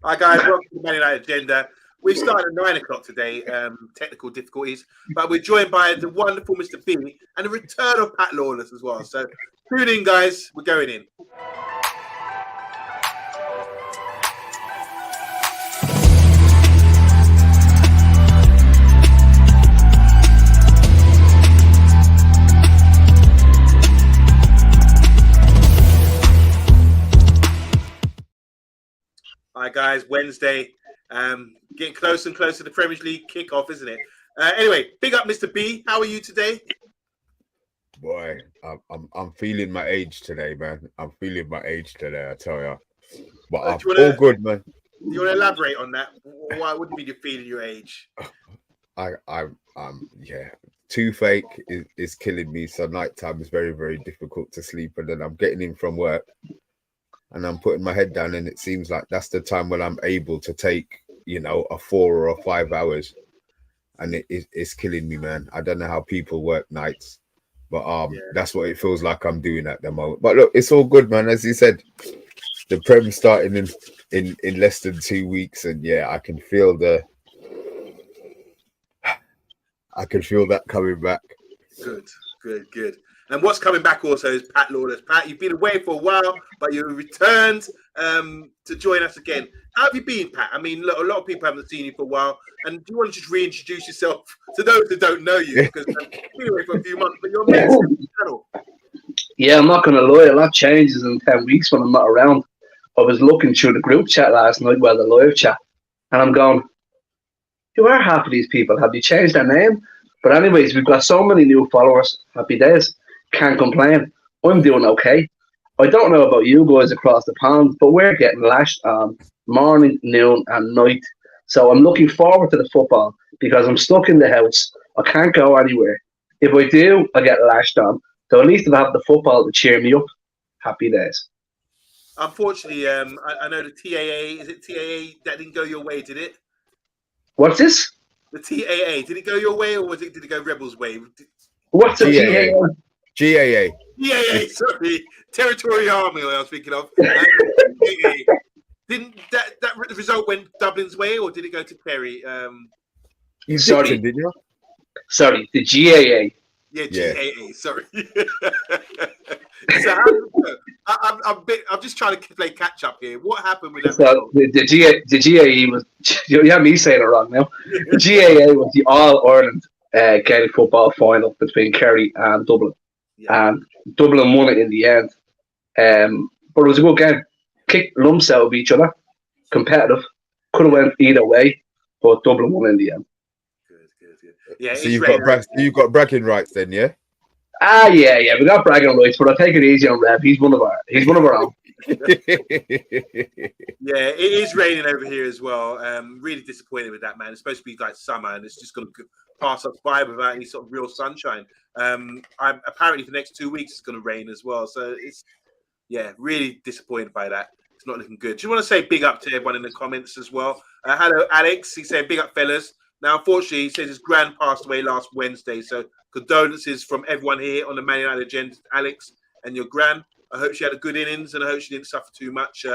Hi guys, welcome to the Man United Agenda. We started at 9 o'clock today, technical difficulties, but we're joined by the wonderful Mr. B and the return of Pat Lawless as well. So tune in, guys. We're going in. Hi guys, Wednesday, getting closer and closer to the Premier League kickoff, isn't it? Anyway, big up, Mr. B. How are you today? Boy, I'm feeling my age today, man. I'm feeling my age today, I tell you. But I'm all good, man. Do you want to elaborate on that? Why? What do you mean you're feeling your age? Yeah. Toothache is killing me. So nighttime is very, very difficult to sleep, and then I'm getting in from work. And I'm putting my head down, and it seems like that's the time when I'm able to take, a 4 or 5 hours, and it's killing me, man. I don't know how people work nights, but that's what it feels like I'm doing at the moment. But look, it's all good, man. As you said, the Prem starting in less than 2 weeks, and yeah, I can feel that coming back. Good. And what's coming back also is Pat Lawless. Pat, you've been away for a while, but you returned to join us again. How have you been, Pat? I mean, look, a lot of people haven't seen you for a while. And do you want to just reintroduce yourself to those that don't know you? Because you've been away for a few months, but you're amazing on the channel. Yeah, I'm not going to lie. A lot changes in 10 weeks when I'm not around. I was looking through the group chat last night, the live chat, and I'm going, who are half of these people? Have you changed their name? But anyways, we've got so many new followers. Happy days. Can't complain. I'm doing okay. I don't know about you guys across the pond, but we're getting lashed on morning, noon, and night. So I'm looking forward to the football because I'm stuck in the house. I can't go anywhere. If I do, I get lashed on. So at least I have the football to cheer me up. Happy days. Unfortunately, I know the TAA, is it TAA that didn't go your way, did it? What's this? The TAA, did it go your way or did it go Rebels' way? What's the TAA? GAA. GAA, sorry. Territorial Army, I was thinking of. Didn't that result went Dublin's way, or did it go to Perry? You sorry, did you? Sorry, the GAA. Yeah, GAA. Sorry. So I'm just trying to play catch up here. What happened with that? So the GAE was. You have me saying it wrong now. The GAA was the All Ireland Gaelic football final between Kerry and Dublin. Yeah. And Dublin won it in the end. But it was a good game. Kicked lumps out of each other. Competitive. Could have went either way, but Dublin won in the end. Good. Yeah. So you've got bragging rights then, yeah? Yeah. We got bragging rights, but I'll take it easy on Rev. He's one of our own. Yeah, it is raining over here as well. Really disappointed with that, man. It's supposed to be like summer, and it's just going to pass us by without any sort of real sunshine. Apparently for the next 2 weeks it's going to rain as well. So it's really disappointed by that. It's not looking good. Do you want to say big up to everyone in the comments as well? Hello, Alex. He's saying big up, fellas. Now, unfortunately, he says his gran passed away last Wednesday. So condolences from everyone here on the Man United Agenda, Alex, and your gran. I hope she had a good innings and I hope she didn't suffer too much.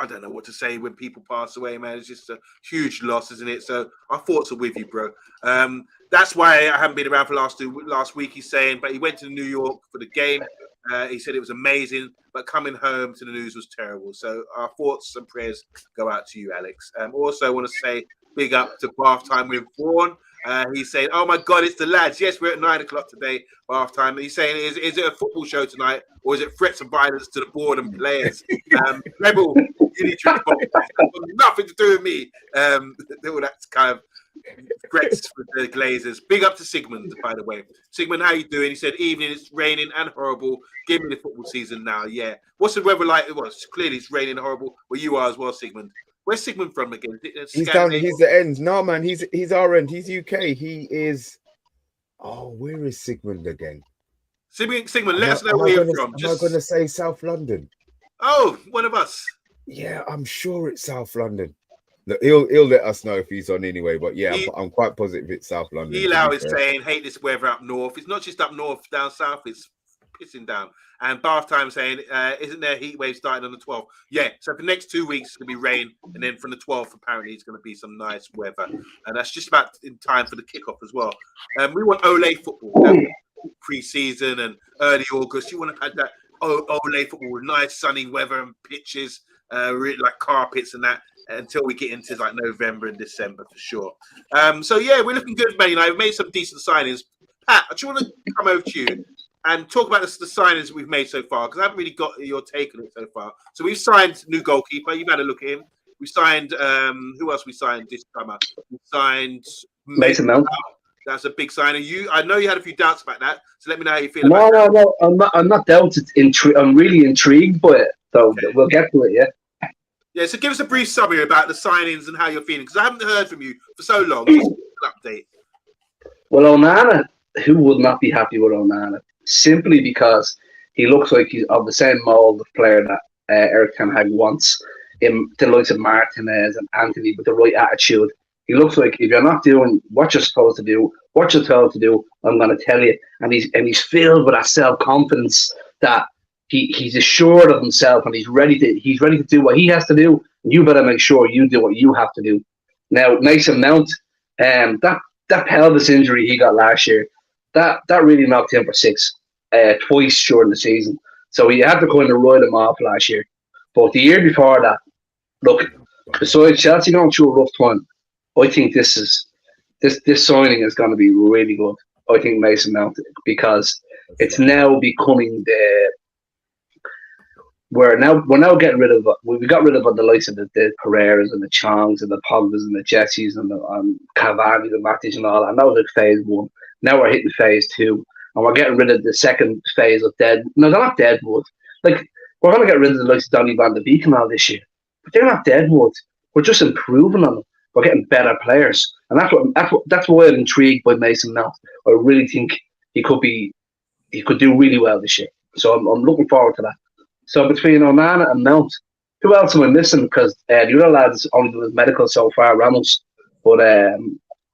I don't know what to say when people pass away, man. It's just a huge loss, isn't it? So our thoughts are with you, bro. That's why I haven't been around for last week, he's saying. But he went to New York for the game. He said it was amazing, but coming home to the news was terrible. So our thoughts and prayers go out to you, Alex. Also, I want to say big up to Bath Time with Vaughan. He's saying, oh my God, it's the lads. Yes, we're at 9 o'clock today, Bath Time. He's saying, is it a football show tonight, or is it threats of violence to the board and players? Rebel, you need to respond. Nothing to do with me. All that kind of threats with the Glazers. Big up to Sigmund, by the way. Sigmund, how you doing? He said, evening, it's raining and horrible. Give me the football season now. Yeah. What's the weather like? Well, clearly it's raining and horrible where you are as well, Sigmund. Where's Sigmund from again? He's down. He's the end. No, man. He's our end. He's UK. He is. Oh, where is Sigmund again? Sigmund, let us know where you're from. Am I going to say South London? Oh, one of us. Yeah, I'm sure it's South London. Look, he'll let us know if he's on anyway. But yeah, I'm quite positive it's South London. Eli is saying, hate this weather up north. It's not just up north, down south. It's pissing down. And Bath Time saying, isn't there a heat wave starting on the 12th? Yeah, so for the next 2 weeks, it's going to be rain. And then from the 12th, apparently, it's going to be some nice weather. And that's just about in time for the kickoff as well. We want Olé football, pre-season and early August. You want to have that Olé football with nice sunny weather and pitches, really like carpets and that, until we get into like November and December for sure. So, yeah, we're looking good, Man United. We've made some decent signings. Pat, I just want to come over to you and talk about the signings we've made so far, because I haven't really got your take on it so far. So we've signed new goalkeeper. You've had a look at him. We signed who else we signed this summer? We signed Mason Mount. That's a big signing. I know you had a few doubts about that. So let me know how you feel about that. No. I'm not doubted. I'm really intrigued by it. So we'll get to it. Yeah. Yeah. So give us a brief summary about the signings and how you're feeling, because I haven't heard from you for so long. Just an update. Well, Onana, who would not be happy with Onana? Simply because he looks like he's of the same mold of player that Eric Ten Hag wants. In the likes of Martinez and Anthony with the right attitude. He looks like if you're not doing what you're supposed to do, what you're told to do, I'm going to tell you. And he's filled with that self-confidence that he's assured of himself, and he's ready to do what he has to do. And you better make sure you do what you have to do. Now, Mason Mount, that pelvis injury he got last year, that really knocked him for six twice during the season. So he had to kind of ride him off last year. But the year before that, look, besides Chelsea going through a rough time, I think this signing is going to be really good. I think Mason Mount, because it's now becoming we're now getting rid of, we got rid of the likes of the Pereiras and the Chongs and the Pogbas and the Jessies and the Cavani, the Matic and all that. And that was like phase one. Now we're hitting phase two, and we're getting rid of the second phase of dead. No, they're not deadwood. Like, we're going to get rid of the likes of Donny van de Beek and all this year, but they're not deadwood. We're just improving on them. We're getting better players, and that's why I'm intrigued by Mason Mount. I really think he could do really well this year. So I'm looking forward to that. So between Onana and Mount, who else am I missing? Because the other lad's only doing his medical so far, Ramos, but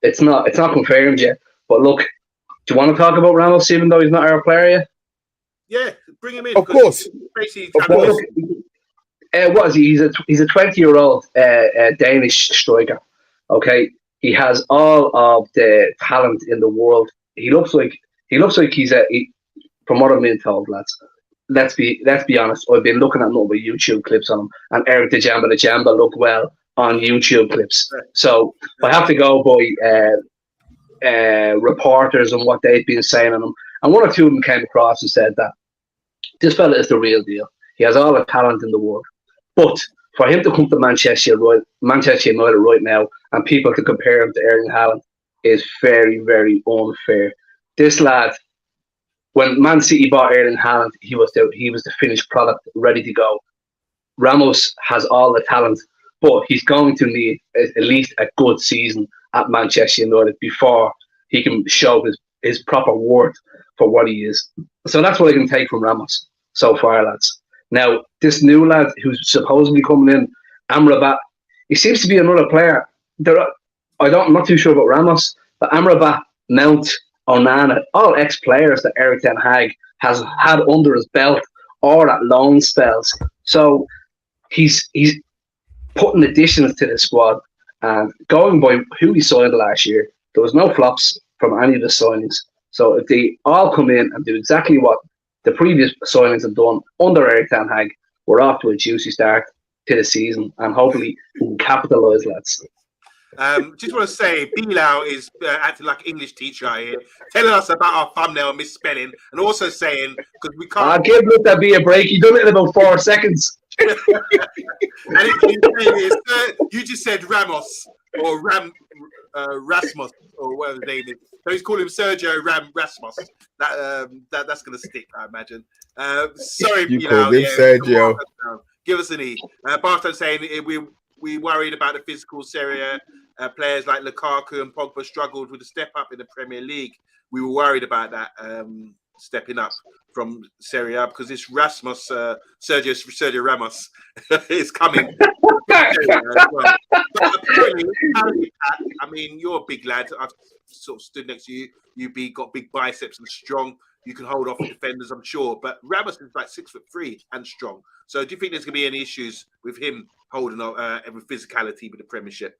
it's not confirmed yet. But look, do you want to talk about Ramos, even though he's not our player yet? Yeah, bring him in. Of course. What is he? He's a 20-year-old Danish striker. Okay, he has all of the talent in the world. He looks like he's from what I've been told, lads. Let's be honest. I've been looking at number of YouTube clips on him, and Eric the Jamba look well on YouTube clips. So I have to go by reporters and what they've been saying on him. And one or two of them came across and said that this fella is the real deal. He has all the talent in the world. But for him to come to Manchester United right now, and people to compare him to Erling Haaland, is very, very unfair. This lad, when Man City bought Erling Haaland, he was the finished product, ready to go. Ramos has all the talent, but he's going to need at least a good season at Manchester United before he can show his proper worth for what he is. So that's what I can take from Ramos so far, lads. Now, this new lad who's supposedly coming in, Amrabat, he seems to be another player. I'm not too sure about Ramos, but Amrabat, Mount, Onana, all ex-players that Eric Ten Hag has had under his belt or at loan spells. So he's putting additions to the squad. And going by who he signed last year, there was no flops from any of the signings. So if they all come in and do exactly what the previous signings have done under Eric Ten Hag, we're off to a juicy start to the season, and hopefully we can capitalise, lads. Just want to say, Bilal is acting like English teacher here, telling us about our thumbnail misspelling, and also saying, because we can't... I'll give Luke that be a break. He done it in about 4 seconds. And you just said Ramos, or Rasmus, or whatever his name is. So he's calling him Sergio Rasmus. That's going to stick, I imagine. Sorry, you called him Sergio. Give us an E. Barton saying we worried about the physical Serie A players like Lukaku and Pogba struggled with the step up in the Premier League. We were worried about that stepping up from Serie A because this Rasmus, Sergio Ramos, is coming. But apparently, I mean, you're a big lad. I've sort of stood next to you. You've got big biceps and strong. you can hold off defenders, I'm sure. But Ramos is like 6'3" and strong. So do you think there's going to be any issues with him holding up with physicality with the Premiership?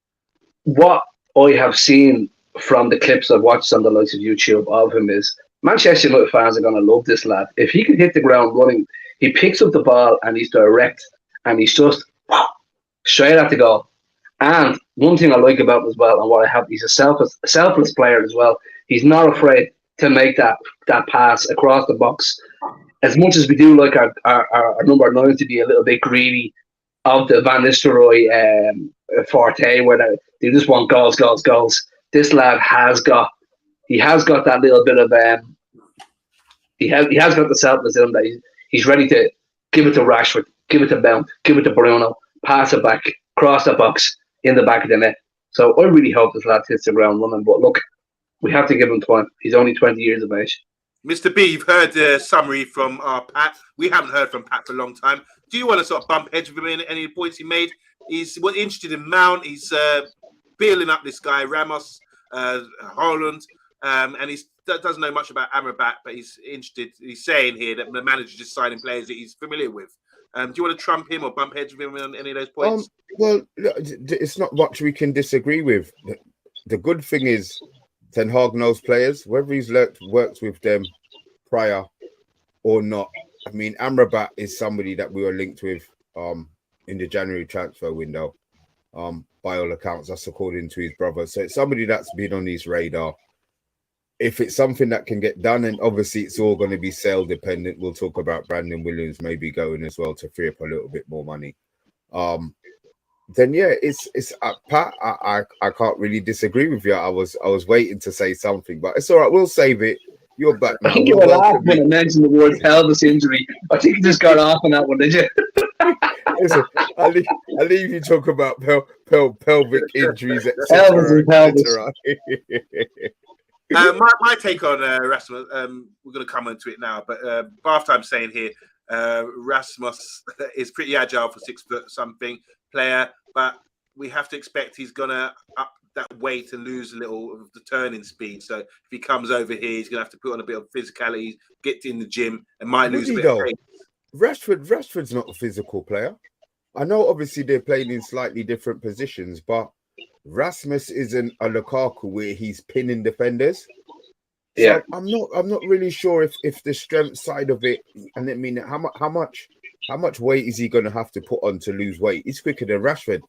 What I have seen from the clips I've watched on the likes of YouTube of him is Manchester United fans are going to love this lad. If he can hit the ground running, he picks up the ball and he's direct and he's just straight at the goal. And one thing I like about him as well, and what I have, he's a selfless player as well. He's not afraid to make that pass across the box. As much as we do like our number 9 to be a little bit greedy of the Van Nistelrooy forte, where they just want goals. This lad has got that little bit of he has got the selfless in him that he's ready to give it to Rashford, give it to Mount, give it to Bruno, pass it back, cross the box in the back of the net. So I really hope this lad hits the ground running. But look, we have to give him time. He's only 20 years of age. Mr. B, you've heard the summary from our Pat. We haven't heard from Pat for a long time. Do you want to sort of bump heads with him in any points he made? He's interested in Mount. He's building up this guy, Ramos, Hojlund, and he doesn't know much about Amrabat, but he's interested. He's saying here that the manager's just signing players that he's familiar with. Do you want to trump him or bump heads with him on any of those points? Well, it's not much we can disagree with. The good thing is Ten Hag knows players, whether he's worked with them prior or not. I mean, Amrabat is somebody that we were linked with in the January transfer window, by all accounts. That's according to his brother. So it's somebody that's been on his radar. If it's something that can get done, and obviously it's all going to be sale dependent. We'll talk about Brandon Williams maybe going as well to free up a little bit more money. Then yeah, it's Pat. I can't really disagree with you. I was waiting to say something, but it's all right. We'll save it. You're back now. I think you were laughing when I mentioned the word pelvis injury. I think you just got off on that one, did you? Listen, I'll leave you talk about pelvic injuries, Pelvis etc. My take on Rasmus, we're going to come into it now, but Bath Time saying here, Rasmus is pretty agile for 6 foot something player, but we have to expect he's going to up that weight and lose a little of the turning speed. So if he comes over here, he's going to have to put on a bit of physicality, get in the gym, and might lose a bit of weight. Rashford's not a physical player. I know obviously they're playing in slightly different positions, but Rasmus isn't a Lukaku where he's pinning defenders. Yeah, so I'm not really sure if the strength side of it, and I mean how much weight is he going to have to put on to lose weight? He's quicker than Rashford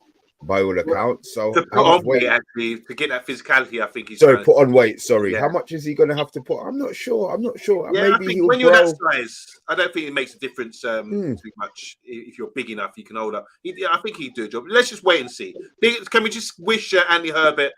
by all accounts. So to put on weight, actually, to get that physicality, I think he's put on weight. Sorry, yeah. How much is he going to have to put? I'm not sure. Yeah, maybe I think when you're that size, I don't think it makes a difference too much. If you're big enough, you can hold up. I think he'd do a job. Let's just wait and see. Can we just wish Andy Herbert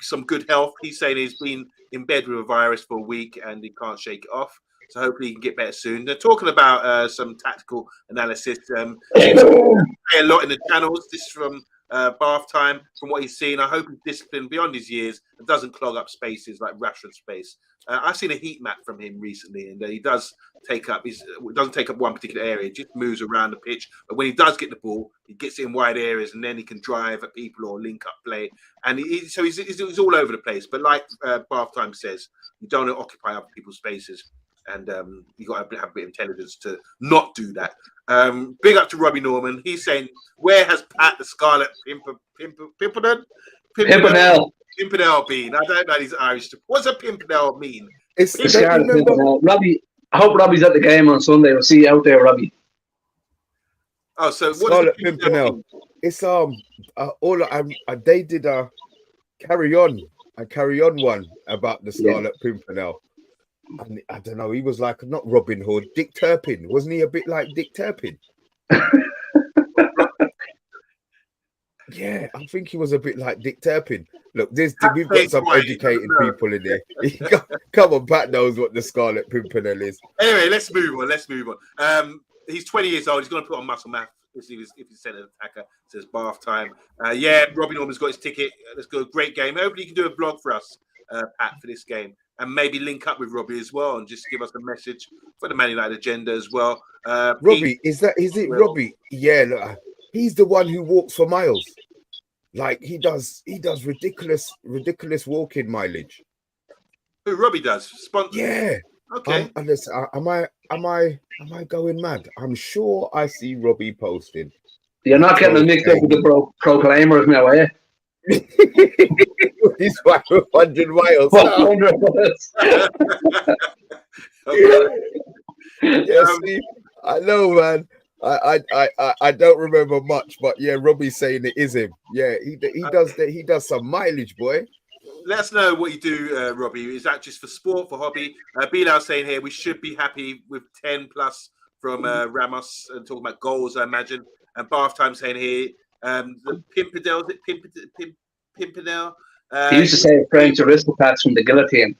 some good health? He's saying he's been in bed with a virus for a week and he can't shake it off. So hopefully he can get better soon. They're talking about some tactical analysis. Seems to play a lot in the channels. This is from Bath Time, from what he's seen. I hope he's disciplined beyond his years and doesn't clog up spaces like Rashford's space. I've seen a heat map from him recently, and he doesn't take up one particular area. He just moves around the pitch. But when he does get the ball, he gets it in wide areas, and then he can drive at people or link up play. And he's all over the place. But like Bath Time says, you don't occupy other people's spaces. And you got to have a bit of intelligence to not do that. Big up to Robbie Norman. He's saying, where has Pat the Scarlet Pimpernel been? I don't know these Irish. What's a Pimpernel mean? It's the Scarlet Pimpernel. Robbie, I hope Robbie's at the game on Sunday. We'll see you out there, Robbie. Oh, so what Scarlet Pimpernel? It's they did a carry on one about the Scarlet Pimpernel. And I don't know, he was like not Robin Hood, Dick Turpin. Wasn't he a bit like Dick Turpin? Yeah, I think he was a bit like Dick Turpin. Look, we've got some educated people in there. Come on, Pat knows what the Scarlet Pimpernel is. Anyway, let's move on. He's 20 years old. He's going to put on muscle mass if he's centre attacker. Says Bath Time. Robbie Norman's got his ticket. Let's go. Great game. Hopefully you can do a blog for us, Pat, for this game. And maybe link up with Robbie as well and just give us a message for the Man United agenda as well. Robbie, is it Robbie? Yeah, look, he's the one who walks for miles. Like he does ridiculous walking mileage. Who Robbie does? Yeah. Okay. And listen, am I going mad? I'm sure I see Robbie posting. You're not getting them mixed up with the Proclaimers now, are you? He's 500 miles. 100 miles. Yeah, see, I know, man. I don't remember much, but yeah, Robbie's saying it is him. Yeah, he does some mileage, boy. Let us know what you do, Robbie. Is that just for sport, for hobby? Bilal saying here we should be happy with 10 plus from Ramos and talking about goals, I imagine. And Bath Time saying here the Pimpernel, Pimpernel. He used to say French aristocrats from the guillotine.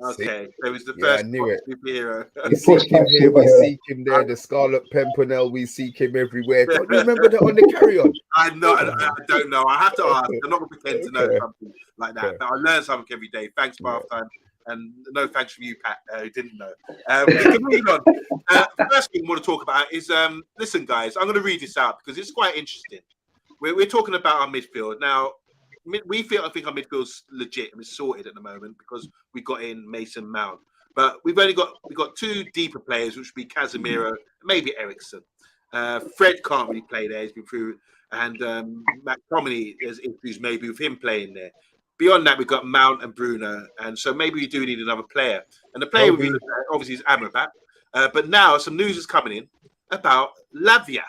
Okay, so it was the first I knew it. Superhero. We seek him here, we seek him there. The Scarlet Pimpernel, we seek him everywhere. Don't you remember that on the carry-on? I don't know. I have to ask. I'm not going to pretend to know something like that. But I learn something every day. Thanks, Bath Time. And no thanks from you, Pat, who didn't know. Moving on. The first thing I want to talk about is, listen, guys, I'm going to read this out because it's quite interesting. We're talking about our midfield. Now, I think our midfield's legit and it's sorted at the moment because we got in Mason Mount. But we've got two deeper players, which would be Casemiro, maybe Ericsson. Fred can't really play there; he's been through, and McTominay has issues maybe with him playing there. Beyond that, we've got Mount and Bruno, and so maybe we do need another player. And the player we look at, obviously is Amrabat. But now some news is coming in about Lavia.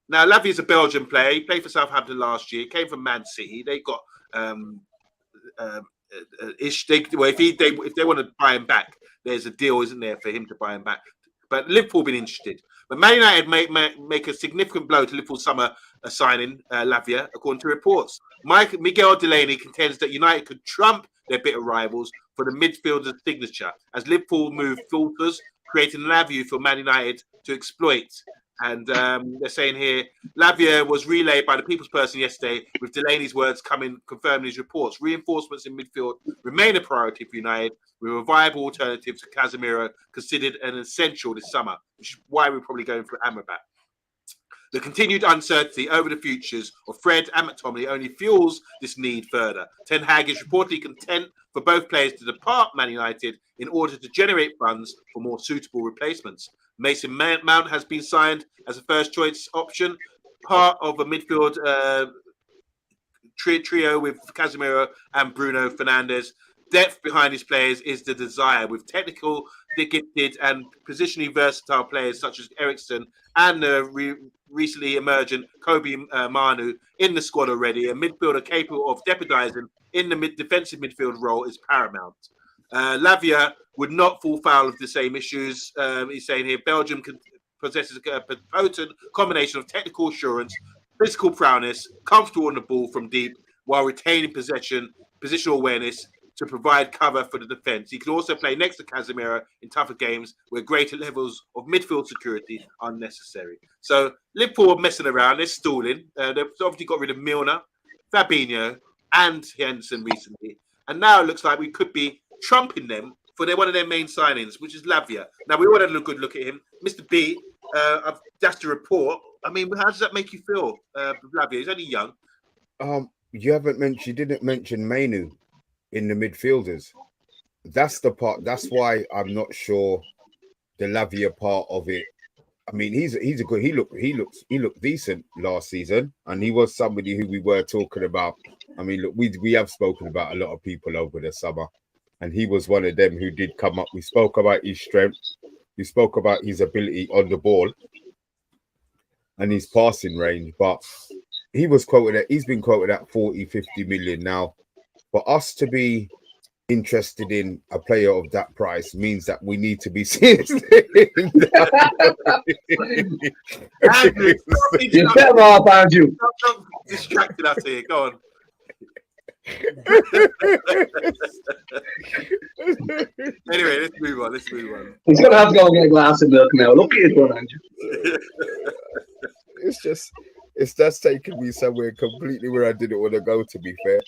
Now Lavia is a Belgian player. He played for Southampton last year. Came from Man City. They got if they want to buy him back, there's a deal, isn't there, for him to buy him back? But Liverpool been interested. But Man United make a significant blow to Liverpool summer signing Lavia, according to reports. Miguel Delaney contends that United could trump their bitter rivals for the midfielder's signature as Liverpool move filters, creating an avenue for Man United to exploit. And they're saying here, Lavia was relayed by the people's person yesterday, with Delaney's words confirming his reports. Reinforcements in midfield remain a priority for United, with a viable alternative to Casemiro considered an essential this summer, which is why we're probably going for Amrabat. The continued uncertainty over the futures of Fred and McTominay only fuels this need further. Ten Hag is reportedly content for both players to depart Man United in order to generate funds for more suitable replacements. Mason Mount has been signed as a first choice option, part of a midfield trio with Casemiro and Bruno Fernandes. Depth behind his players is the desire, with technical, gifted and positionally versatile players such as Ericsson and recently emergent Kobe Manu in the squad already. A midfielder capable of jeopardizing in the defensive midfield role is paramount. Lavia would not fall foul of the same issues. He's saying here Belgium possesses a potent combination of technical assurance, physical prowess, comfortable on the ball from deep, while retaining positional awareness to provide cover for the defence. He can also play next to Casemiro in tougher games where greater levels of midfield security are necessary. So Liverpool are messing around. They're stalling. They've obviously got rid of Milner, Fabinho, and Henderson recently. And now it looks like we could be trumping them for one of their main signings, which is Lavia. Now, we want to have a good look at him. Mr. B, that's the report. I mean, how does that make you feel, Lavia? He's only young. You didn't mention Mainu in the midfielders. That's the part. That's why I'm not sure the Lavia part of it. I mean, he's a good. He looked decent last season, and he was somebody who we were talking about. I mean, look, we have spoken about a lot of people over the summer, and he was one of them who did come up. We spoke about his strength. We spoke about his ability on the ball and his passing range, but he's been quoted at 40, 50 million now. For us to be interested in a player of that price means that we need to be seriously. You better off, Andrew. Don't distracted us here. Go on. Anyway, let's move on. He's gonna have to go and get a glass of milk now. Look at it, one, Andrew. It's just taking me somewhere completely where I didn't want to go, to be fair.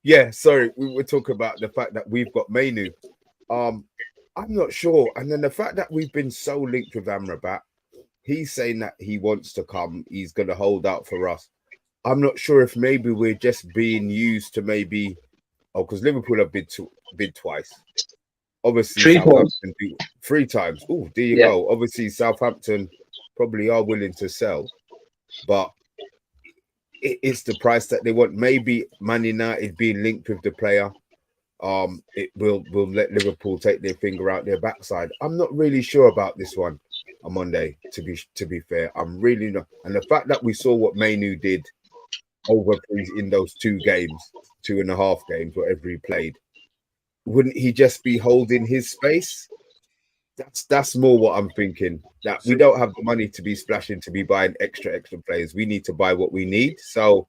Yeah, sorry, we were talking about the fact that we've got Mainu. I'm not sure. And then the fact that we've been so linked with Amrabat, he's saying that he wants to come, he's going to hold out for us. I'm not sure if maybe we're just being used to because Liverpool have bid twice. obviously 3 times. Southampton do 3 times. Oh, there you go. Obviously Southampton probably are willing to sell, but it's the price that they want. Maybe Man United being linked with the player, it will let Liverpool take their finger out their backside. I'm not really sure about this one on Monday. To be fair, I'm really not. And the fact that we saw what Manu did in those 2.5 games, whatever he played, wouldn't he just be holding his space? That's more what I'm thinking. That we don't have the money to be splashing to be buying extra players. We need to buy what we need. So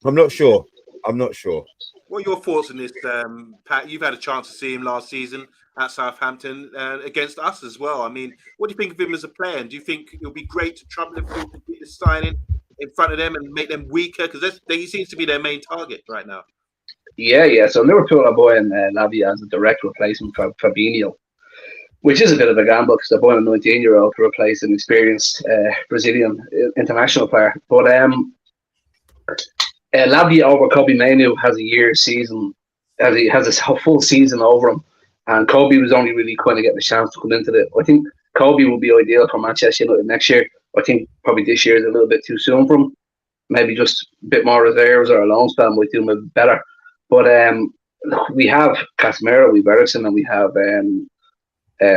I'm not sure. What are your thoughts on this, Pat? You've had a chance to see him last season at Southampton against us as well. I mean, what do you think of him as a player? And do you think it'll be great to trouble Liverpool to get this signing in front of them and make them weaker? Because he seems to be their main target right now. Yeah. So Liverpool are buying Lavia as a direct replacement for Fabinho, which is a bit of a gamble because they're buying a 19-year-old to replace an experienced Brazilian international player. But Lavia over Kobe Manu has a year's season, has a full season over him, and Kobe was only really kind of getting a chance to come into it. I think Kobe will be ideal for Manchester United next year. I think probably this year is a little bit too soon for him. Maybe just a bit more reserves or a loan spell might do him a bit better. But we have Casemiro, we have Eriksen, and we have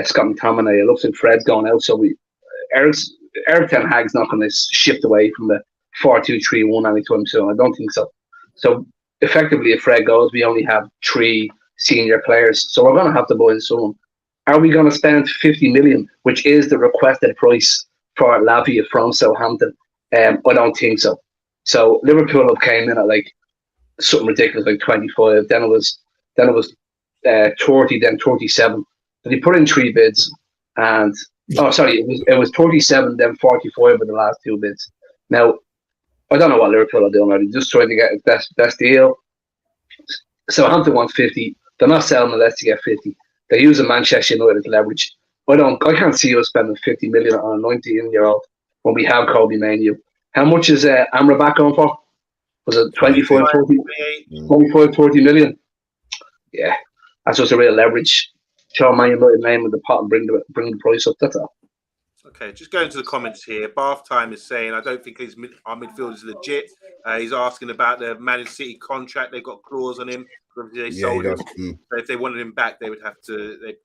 Scott McTominay. It looks like Fred's going out, so Eric Ten Hag's not going to shift away from the 4-2-3-1 anytime soon. I don't think so. So effectively, if Fred goes, we only have 3 senior players. So we're going to have to buy someone. Are we going to spend 50 million, which is the requested price for Lavia from Southampton? I don't think so. So Liverpool have came in at like something ridiculous, like 25. Then it was 30, then 37. So they put in 3 bids, and it was 37, then 45 with the last 2 bids. Now, I don't know what Liverpool are doing. Are they just trying to get the best deal? Southampton wants 50. They're not selling unless to get 50. They're using Manchester United leverage. I can't see us spending 50 million on a 19-year-old when we have Kobe Manu. How much is Amrabat going for? Was it 25, 40 million? Yeah, that's just a real leverage. Show Man United name in the pot and bring the price up. That's all. Okay, just going to the comments here. Bath Time is saying, I don't think our midfield is legit. He's asking about the Man City contract. They've got a clause on him. They sold him. So if they wanted him back, they'd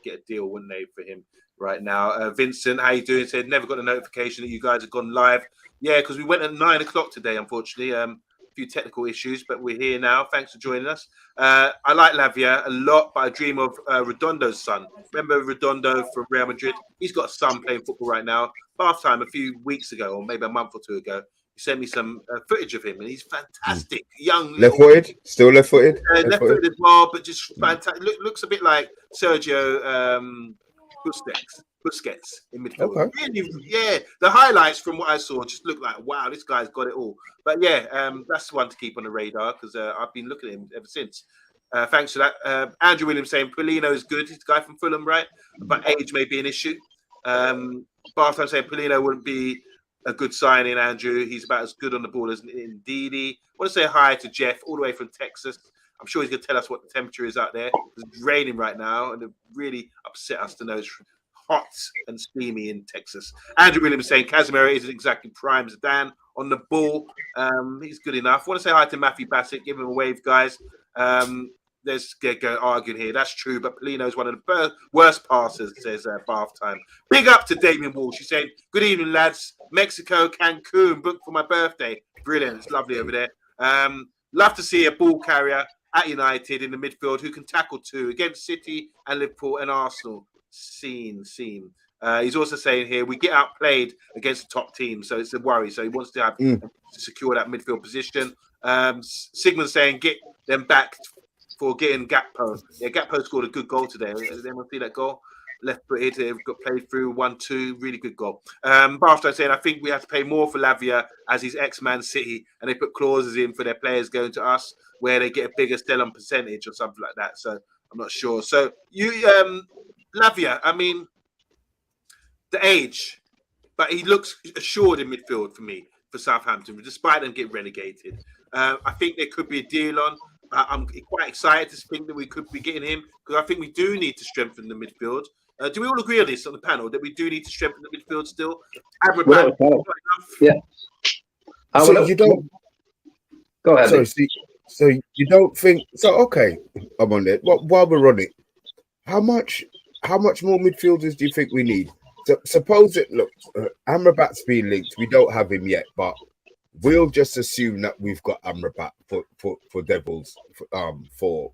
get a deal, wouldn't they, for him right now? Vincent, how you doing? Said, never got a notification that you guys have gone live. Yeah, because we went at 9 o'clock today, unfortunately. A few technical issues, but we're here now. Thanks for joining us. I like Lavia a lot, but I dream of Redondo's son. Remember Redondo from Real Madrid? He's got a son playing football right now. Bath Time a few weeks ago, or maybe a month or 2 ago, he sent me some footage of him, and he's fantastic. Young, left-footed, still left-footed, left-footed as well, but just fantastic. Looks a bit like Sergio Busquets in midfield. Okay. Really, yeah, the highlights from what I saw just look like, wow, this guy's got it all. But yeah, that's one to keep on the radar because I've been looking at him ever since. Thanks for that. Andrew Williams saying Polino is good. He's a guy from Fulham, right? But age may be an issue. Barth saying Polino wouldn't be a good signing, Andrew. He's about as good on the ball as Ndidi. I want to say hi to Jeff all the way from Texas. I'm sure he's going to tell us what the temperature is out there. It's raining right now, and it really upset us to know it's hot and steamy in Texas. Andrew Williams saying Casemiro isn't exactly prime Zidane on the ball. He's good enough. I want to say hi to Matthew Bassett. Give him a wave, guys. Let's go arguing here. That's true, but Polino is one of the worst passers, says Bath Time. Big up to Damien Walsh. She's saying, good evening, lads. Mexico, Cancun, booked for my birthday. Brilliant. It's lovely over there. Love to see a ball carrier at United in the midfield who can tackle 2 against City and Liverpool and Arsenal. Seen. He's also saying here we get outplayed against the top teams, so it's a worry. So he wants to have to secure that midfield position. Sigmund saying get them back for getting Gakpo. Yeah, Gakpo scored a good goal today. Did anyone see that goal? Left-footed, got played through 1-2, really good goal. Barstow saying I think we have to pay more for Lavia as he's ex-Man City, and they put clauses in for their players going to us where they get a bigger sell-on percentage or something like that. So I'm not sure. So you. Lavia, I mean, the age, but he looks assured in midfield for me, for Southampton, despite them getting relegated. I think there could be a deal on. I'm quite excited to think that we could be getting him, because I think we do need to strengthen the midfield. Do we all agree on this on the panel, that we do need to strengthen the midfield still? Without a doubt. Yeah. So you don't go ahead. Sorry, so you don't think so? Okay, I'm on it. While we're on it, how much more midfielders do you think we need? So, suppose it. Look, Amrabat's been linked. We don't have him yet, but we'll just assume that we've got Amrabat for Devils for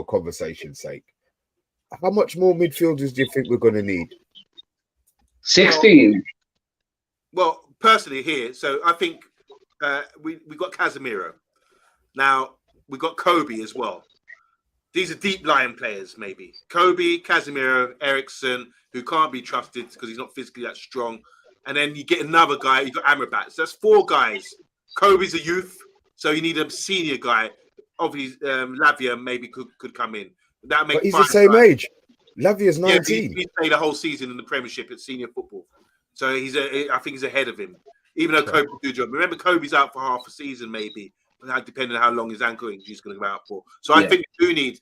conversation's sake. How much more midfielders do you think we're going to need? 16. Well, personally here, so I think we got Casemiro. Now we got Kobe as well. These are deep lying players, maybe. Kobe, Casemiro, Eriksen, who can't be trusted because he's not physically that strong. And then you get another guy, you got Amrabat. So that's 4 guys. Kobe's a youth, so you need a senior guy. Obviously, Lavia maybe could come in. That makes. But he's the same age. Lavia's 19. Yeah, he played the whole season in the Premiership at senior football. So I think he's ahead of him. Even though Kobe did a job. Remember, Kobe's out for half a season, maybe, depending on how long his ankle injury is going to go out for. So I think we do need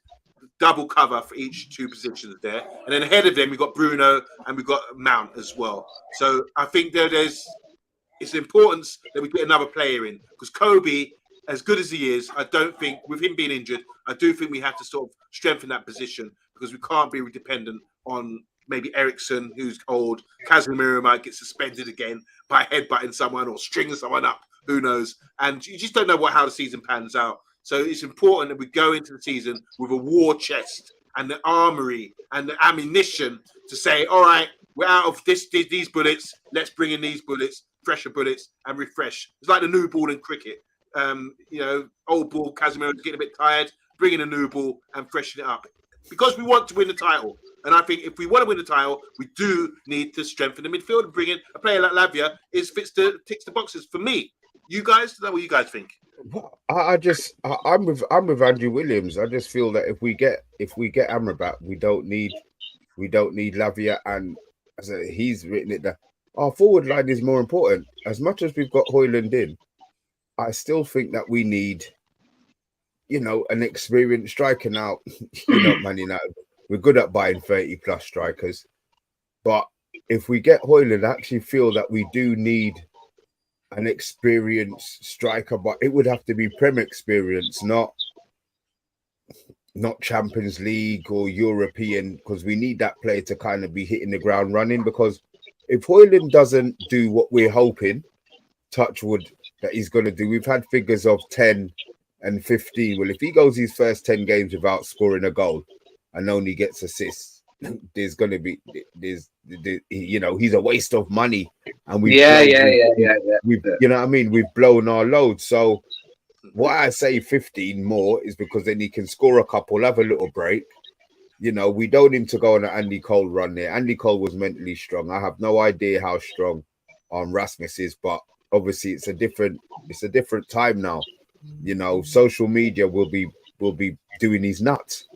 double cover for each 2 positions there. And then ahead of them, we've got Bruno and we've got Mount as well. So I think it's important that we get another player in, because Kobe, as good as he is, I don't think, with him being injured, I do think we have to sort of strengthen that position, because we can't be dependent on maybe Eriksen, who's old. Casemiro might get suspended again by headbutting someone or stringing someone up. Who knows? And you just don't know how the season pans out. So it's important that we go into the season with a war chest and the armory and the ammunition to say, all right, we're out of these bullets. Let's bring in these bullets, fresher bullets, and refresh. It's like the new ball in cricket. Old ball, Casemiro's getting a bit tired. Bring in a new ball and freshen it up, because we want to win the title. And I think if we want to win the title, we do need to strengthen the midfield and bring in a player like Lavia. Ticks the boxes for me. You guys, is that what you guys think? I'm with Andrew Williams. I just feel that if we get Amrabat, we don't need Lavia, and as he's written it that our forward line is more important. As much as we've got Hojlund in, I still think that we need, an experienced striker. Now, Man United, we're good at buying 30+ strikers, but if we get Hojlund, I actually feel that we do need an experienced striker, but it would have to be Prem experience, not Champions League or European, because we need that player to kind of be hitting the ground running. Because if Hojlund doesn't do what we're hoping, touch wood, that he's going to do, we've had figures of 10 and 15. Well, if he goes his first 10 games without scoring a goal and only gets assists, he's a waste of money. And we've blown our load. So why I say 15 more is because then he can score a couple, have a little break. We don't need him to go on an Andy Cole run there. Andy Cole was mentally strong. I have no idea how strong Rasmus is, but obviously it's a different time now. Social media will be doing his nuts.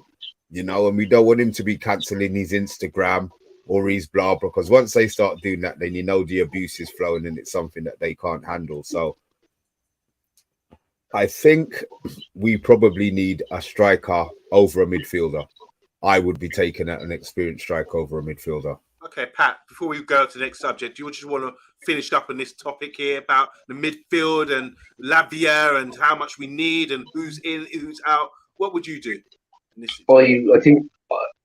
And we don't want him to be cancelling his Instagram or his blah, because once they start doing that, then the abuse is flowing and it's something that they can't handle. So I think we probably need a striker over a midfielder. I would be taking an experienced striker over a midfielder. Okay, Pat, before we go to the next subject, do you just want to finish up on this topic here about the midfield and Lavia and how much we need and who's in, who's out? What would you do? I think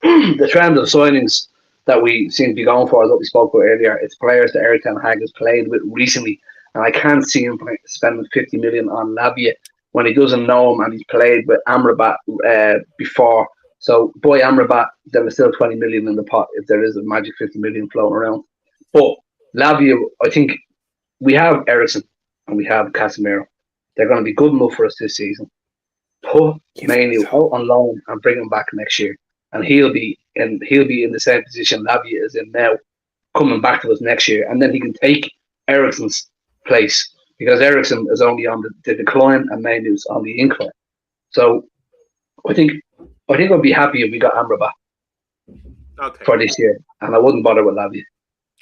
the trend of signings that we seem to be going for is what we spoke about earlier. It's players that Erik ten Hag has played with recently, and I can't see him spending 50 million on Lavia when he doesn't know him and he's played with Amrabat before. So, boy, Amrabat, there was still 20 million in the pot if there is a magic 50 million floating around. But Lavia, I think we have Eriksen and we have Casemiro. They're going to be good enough for us this season. Put Mainoo out on loan and bring him back next year, and he'll be in the same position Lavia is in now, coming back to us next year, and then he can take Eriksen's place, because Eriksen is only on the decline and Mainoo's on the incline. So I think I'd be happy if we got Amrabat for this year, and I wouldn't bother with Lavia.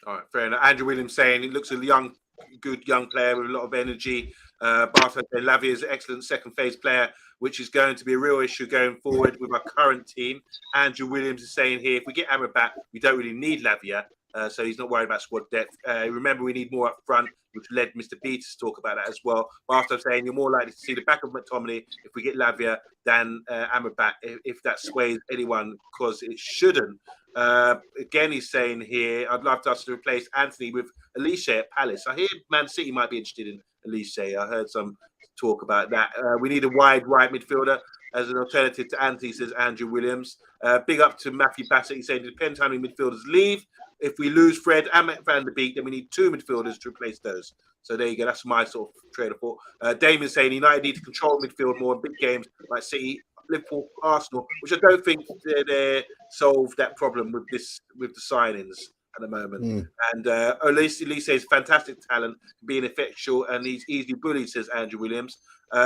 All right, fair enough. Andrew Williams saying it looks a young good young player with a lot of energy. Bartha Lavia is an excellent second phase player, which is going to be a real issue going forward with our current team. Andrew Williams is saying here, if we get Amrabat, we don't really need Lavia. So he's not worried about squad depth. Remember, we need more up front, which led Mr. B to talk about that as well. Bartha saying you're more likely to see the back of McTominay if we get Lavia than Amrabat, if that sways anyone, because it shouldn't. Again, he's saying here, I'd love us to replace Anthony with Elise at Palace. I hear Man City might be interested in Elise. I heard some talk about that. We need a wide right midfielder as an alternative to Anthony, says Andrew Williams. Big up to Matthew Bassett. He's saying it depends how many midfielders leave. If we lose Fred and Van der Beek, then we need 2 midfielders to replace those. So there you go. That's my sort of trade of thought. Damon's saying United need to control midfield more in big games like City, Liverpool, Arsenal, which I don't think they solve that problem with the signings at the moment. And Elise is fantastic talent, being effectual, and he's easily bullied, says Andrew Williams.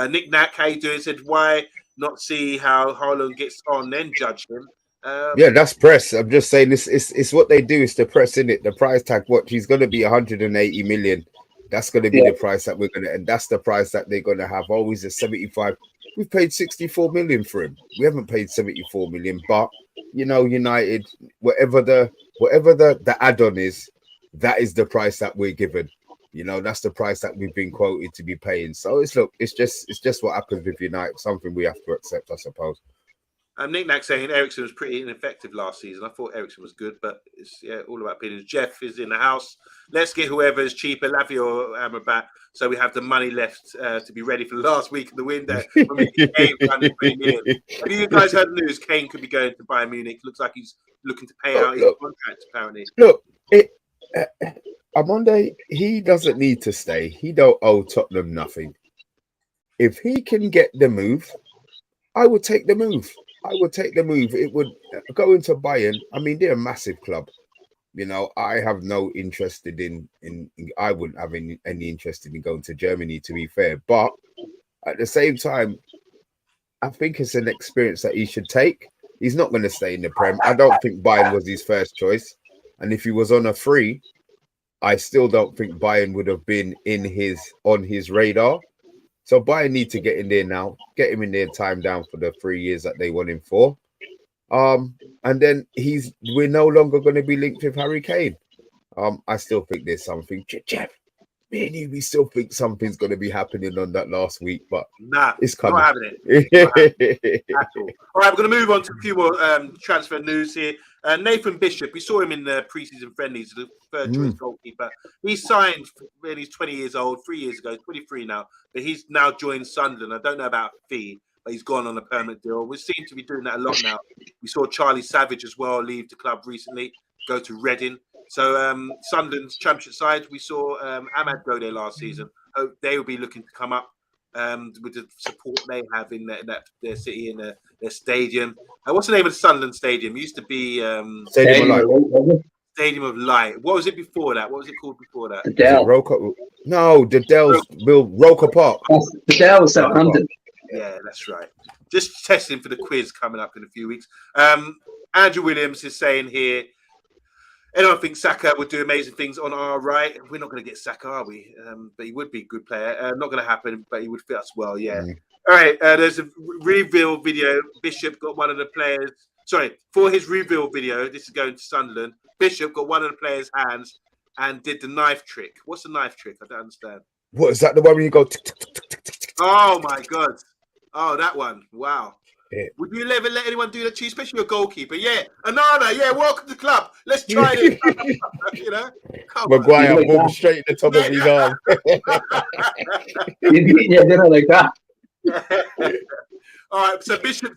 Nick Knack, how you doing? Said why not see how Hojlund gets on, then judge him. Yeah, that's press. I'm just saying it's what they do is the press, in it. The price tag, what he's going to be 180 million. That's going to be the price that we're going to, and that's the price that they're going to have. Always a 75. We've paid 64 million for him. We haven't paid 74 million, but you know, United, whatever the add-on is, that is the price that we're given. You know, that's the price that we've been quoted to be paying. So it's just what happens with United. Something we have to accept, I suppose. Nick Knack saying Ericsson was pretty ineffective last season. I thought Ericsson was good, but it's all about opinions. Jeff is in the house. Let's get whoever is cheaper, Lavia or Amrabat, so we have the money left to be ready for the last week of the window. When we get Kane for 120 million. Have you guys heard the news? Kane could be going to Bayern Munich. Looks like he's looking to pay out his contract, apparently. Look, Amonde, he doesn't need to stay. He don't owe Tottenham nothing. If he can get the move, I would take the move. It would go into Bayern. I mean, they're a massive club. You know, I have no interest in I wouldn't have any interest in going to Germany, to be fair. But at the same time, I think it's an experience that he should take. He's not going to stay in the Prem. I don't think Bayern was his first choice. And if he was on a free, I still don't think Bayern would have been on his radar. So Bayern need to get in there now, get him in there, time down for the 3 years that they want him for. And then we're no longer going to be linked with Harry Kane. I still think there's something. Jeff, me and you, we still think something's going to be happening on that last week, but it's coming. Not having it. At all. All right, we're going to move on to a few more transfer news here. Nathan Bishop, we saw him in the preseason friendlies, the third choice goalkeeper. He signed when he's 20 years old, 3 years ago, 23 now, but he's now joined Sunderland. I don't know about fee, but he's gone on a permanent deal. We seem to be doing that a lot now. We saw Charlie Savage as well leave the club recently, go to Reading. So Sunderland's championship side, we saw Ahmad go there last season. They will be looking to come up with the support they have in their city and their stadium. What's the name of the Sunderland Stadium? It used to be Stadium of Light. Stadium of Light. What was it before that? What was it called before that? The Dell. The Dell's Roker Park. The Dell was Southampton. Yeah, that's right. Just testing for the quiz coming up in a few weeks. Andrew Williams is saying here, anyone thinks Saka would do amazing things on our right? We're not going to get Saka, are we? But he would be a good player. Not going to happen, but he would fit us well, yeah. All right, there's a reveal video. Bishop got one of the players. Sorry, for his reveal video, this is going to Sunderland. Bishop got one of the players' hands and did the knife trick. What's the knife trick? I don't understand. What is that? The one where you go? Oh my God! Oh, that one! Wow. Yeah. Would you ever let anyone do that to you, especially your goalkeeper? Yeah, Anana. Yeah, welcome to the club. Let's try it. You know, Maguire boom straight in the top of his arm. Yeah, they're not like that. All right, so Bishop's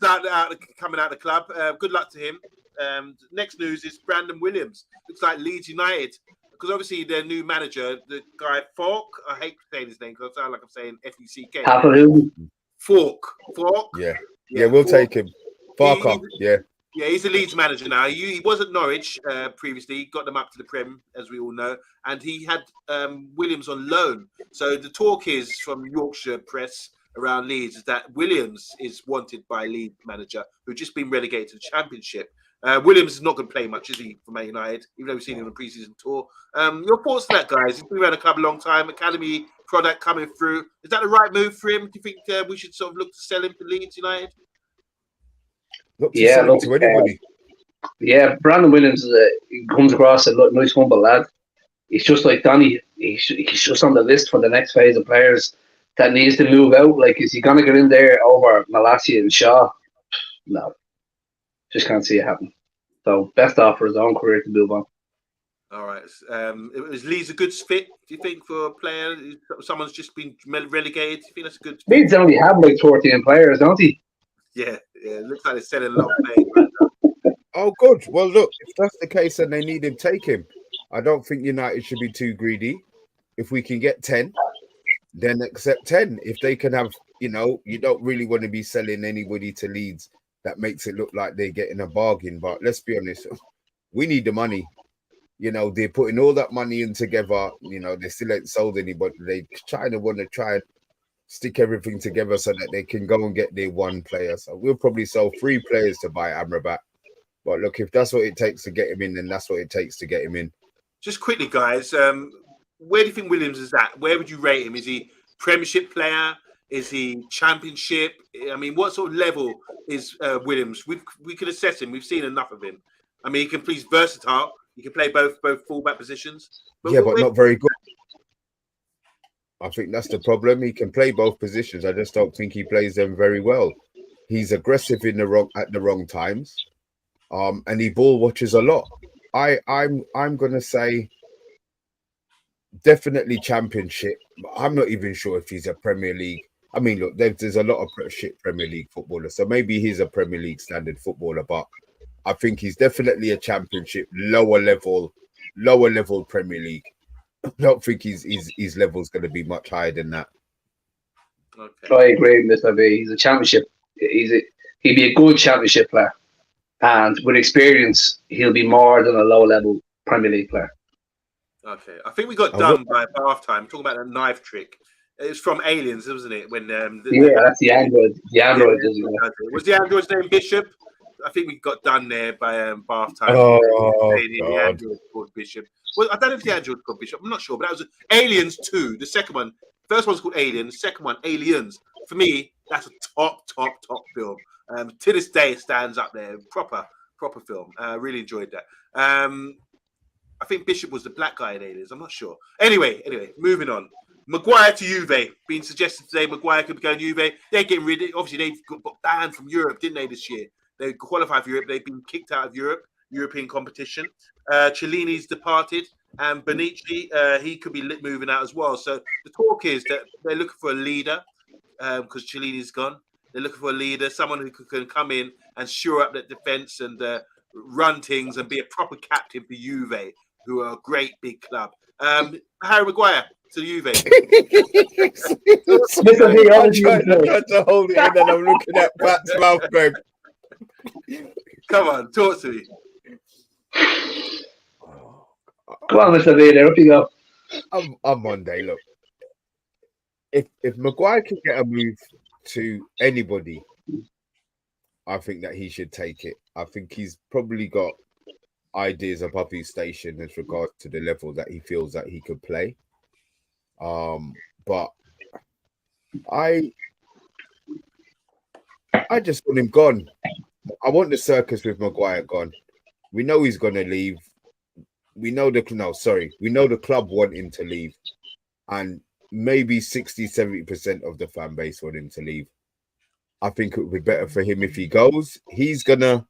coming out of the club. Good luck to him. Next news is Brandon Williams. Looks like Leeds United, because obviously their new manager, the guy Falk. I hate saying his name because I sound like I'm saying F-E-C-K. Falk. Yeah, we'll take him. Farker. Yeah, he's a Leeds manager now. He was at Norwich previously. He got them up to the Prem, as we all know, and he had Williams on loan. So the talk is from Yorkshire press around Leeds is that Williams is wanted by Leeds manager who've just been relegated to the Championship. Williams is not going to play much, is he, for Man United, even though we've seen him on the preseason tour. Your thoughts on that, guys? He's been around the club a long time, academy product coming through. Is that the right move for him? Do you think we should sort of look to sell him to Leeds United? Look to sell him to anybody. Brandon Williams he comes across a nice, humble lad. He's just like Donny. He's just on the list for the next phase of players that needs to move out. Like, is he going to get in there over Malacia and Shaw? No. Just can't see it happen. So, best off for his own career to move on. All right. Is Leeds a good fit, do you think, for a player? Someone's just been relegated. Do you think that's a good fit? Leeds only have like 14 players, don't he? Yeah. It looks like they're selling a lot of players right now. Oh, good. Well, look, if that's the case and they need him, take him. I don't think United should be too greedy. If we can get 10, then accept 10. If they can have, you don't really want to be selling anybody to Leeds that makes it look like they're getting a bargain. But let's be honest, we need the money. They're putting all that money in together. They still ain't sold anybody. They want to try and stick everything together so that they can go and get their one player. So we'll probably sell 3 players to buy Amrabat. But look, if that's what it takes to get him in, then that's what it takes to get him in. Just quickly, guys, where do you think Williams is at? Where would you rate him? Is he Premiership player? Is he Championship? I mean, what sort of level is Williams? We can assess him. We've seen enough of him. I mean, he's versatile. He can play both fullback positions. But not very good. I think that's the problem. He can play both positions. I just don't think he plays them very well. He's aggressive at the wrong times, and he ball watches a lot. I'm gonna say definitely Championship. I'm not even sure if he's a Premier League. I mean, look, there's a lot of shit Premier League footballers, so maybe he's a Premier League standard footballer, but I think he's definitely a Championship, lower level Premier League. I don't think his level's going to be much higher than that. Okay. I agree with Mr. B. He's a Championship. He'd be a good Championship player, and with experience, he'll be more than a low-level Premier League player. Okay, I think we got done by half time. Talking about that knife trick. It was from Aliens, wasn't it? When that's the android. The android was the android's name Bishop? I think we got done there by half time. The android called Bishop. Well, I don't know if the android called Bishop. I'm not sure, but that was Aliens 2. The second one, first one's called Alien. The second one, Aliens. For me, that's a top film. To this day, it stands up there. Proper film. Really enjoyed that. I think Bishop was the black guy in Aliens. I'm not sure. Anyway, moving on. Maguire to Juve. Being suggested today, Maguire could be going to Juve. They're getting rid of it. Obviously, they got banned from Europe, didn't they, this year? They qualified for Europe. They've been kicked out of European competition. Cellini's departed. And Bonici, he could be moving out as well. So the talk is that they're looking for a leader because Cellini's gone. They're looking for a leader, someone who can come in and shore up that defence and run things and be a proper captain for Juve, who are a great big club. Harry Maguire to Juve. I'm trying to hold it in and I'm looking at Pat's mouth, babe. Come on, talk to me. Come on, Mr. Vader, up you go. I'm Monday. Look, if Maguire can get a move to anybody, I think that he should take it. I think he's probably got ideas above his station as regards to the level that he feels that he could play. But I just want him gone. I want the circus with Maguire gone. We know he's going to leave. We know the club want him to leave, and maybe 60-70% of the fan base want him to leave. I think it would be better for him if he goes. He's gonna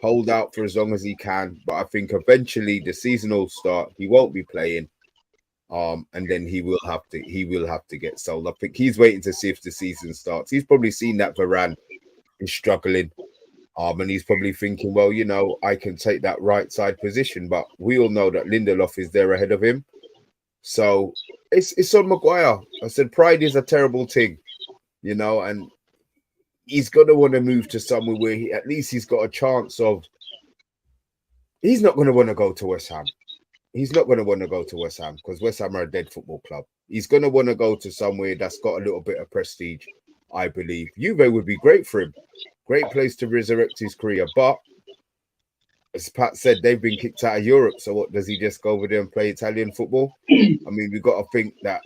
hold out for as long as he can, but I think eventually the season will start. He won't be playing, and then he will have to get sold. I think he's waiting to see if the season starts. He's probably seen that Varane is struggling. And he's probably thinking, well, I can take that right side position, but we all know that Lindelof is there ahead of him. So it's on Maguire. I said pride is a terrible thing, and he's going to want to move to somewhere where he's got a chance of. He's not going to want to go to West Ham. He's not going to want to go to West Ham because West Ham are a dead football club. He's going to want to go to somewhere that's got a little bit of prestige, I believe. Juve would be great for him. Great place to resurrect his career, but as Pat said, they've been kicked out of Europe. So what, does he just go over there and play Italian football? I mean, we've got to think that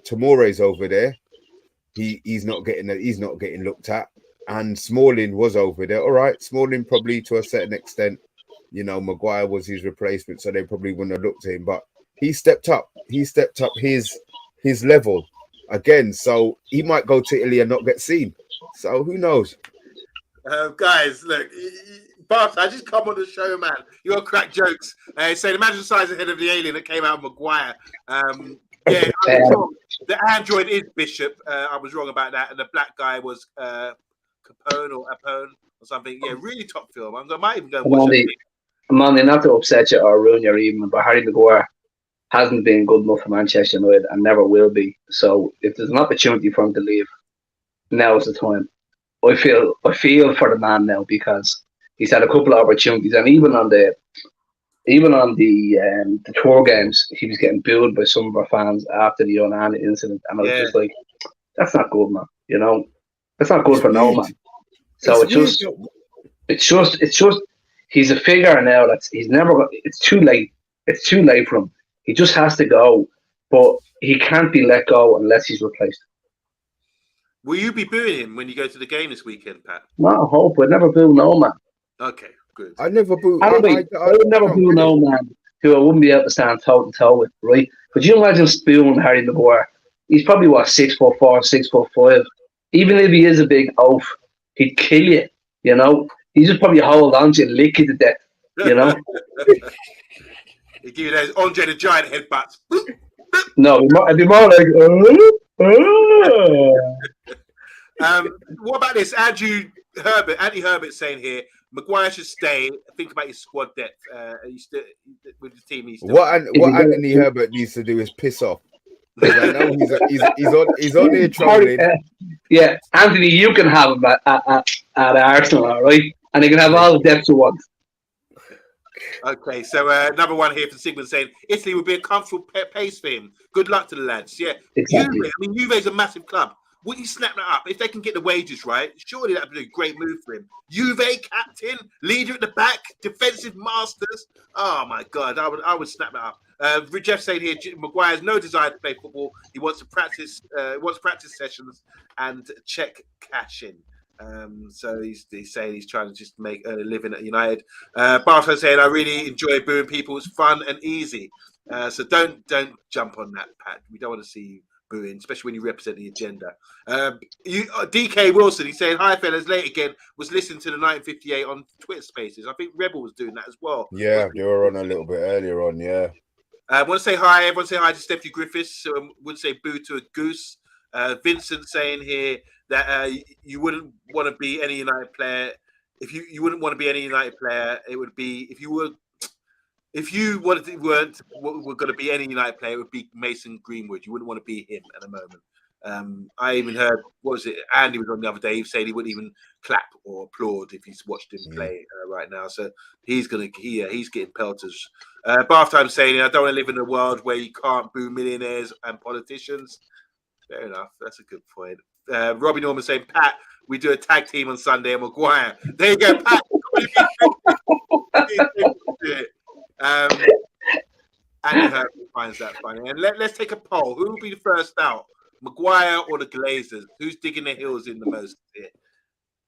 Tomori's over there. He's not getting looked at. And Smalling was over there. All right, Smalling probably to a certain extent, Maguire was his replacement, so they probably wouldn't have looked at him. But he stepped up. He stepped up his level again. So he might go to Italy and not get seen. So who knows? Guys, look, Bart, I just come on the show, man. You're crack jokes. Saying imagine the size of head of the alien that came out of Maguire. Yeah, I was wrong. The android is Bishop. I was wrong about that. And the black guy was Capone or something. Yeah, really top film. I might even go and watch it. Mandy, not to upset you or ruin your evening, but Harry Maguire hasn't been good enough for Manchester United and never will be. So if there's an opportunity for him to leave, now is the time. I feel for the man now because he's had a couple of opportunities, and even on the tour games, he was getting booed by some of our fans after the Onana incident, and I was just like, "That's not good, man. That's not good for no man." So it's just he's a figure now he's never. It's too late. It's too late for him. He just has to go, but he can't be let go unless he's replaced. Will you be booing him when you go to the game this weekend, Pat? No, I hope. I'd never boo no man. Okay, good. I never boo. I would never boo no man who I wouldn't be able to stand toe to toe with, right? Could you imagine spooing Harry Maguire? He's probably 6'4", 6'5". Even if he is a big oaf, he'd kill you. He just probably hold on to you and lick you to death. He'd give you those Andre the Giant headbutts. No, it'd be more like. What about this? Andy Herbert saying here, Maguire should stay. Think about his squad depth. With the team. What Anthony Herbert needs to do is piss off. I know he's on here trolling. Yeah, Anthony, you can have him at Arsenal, all right? And he can have all the depth you want. Okay, so another one here from Sigmund saying Italy would be a comfortable pace for him. Good luck to the lads. Yeah, exactly. Juve's a massive club. Wouldn't you snap that up if they can get the wages right? Surely that would be a great move for him. Juve captain, leader at the back, defensive masters. Oh my God, I would snap that up. Jeff saying here, Maguire has no desire to play football. He wants to practice. Wants practice sessions and check cash in. So he's saying he's trying to just make a living at United. Bartho saying, I really enjoy booing people. It's fun and easy. So don't jump on that, Pat. We don't want to see you booing, especially when you represent the agenda. DK Wilson, he's saying, hi fellas, late again, was listening to the 1958 on Twitter Spaces. I think Rebel was doing that as well. Yeah, they were on a little bit earlier on, yeah. I want to say hi. Everyone say hi to Stephanie Griffiths. Would say boo to a goose. Vincent saying here that you wouldn't want to be any United player. If you wouldn't want to be any United player, it would be if you were going to be any United player, it would be Mason Greenwood. You wouldn't want to be him at the moment. I even heard, Andy was on the other day, he said he wouldn't even clap or applaud if he's watched him play right now. So he's getting pelters. Bath Time saying, I don't want to live in a world where you can't boo millionaires and politicians. Fair enough. That's a good point. Robbie Norman saying, Pat, we do a tag team on Sunday at Maguire. There you go, Pat. Andy Herbert finds that funny. And let's take a poll. Who will be the first out? Maguire or the Glazers? Who's digging their heels in the most here?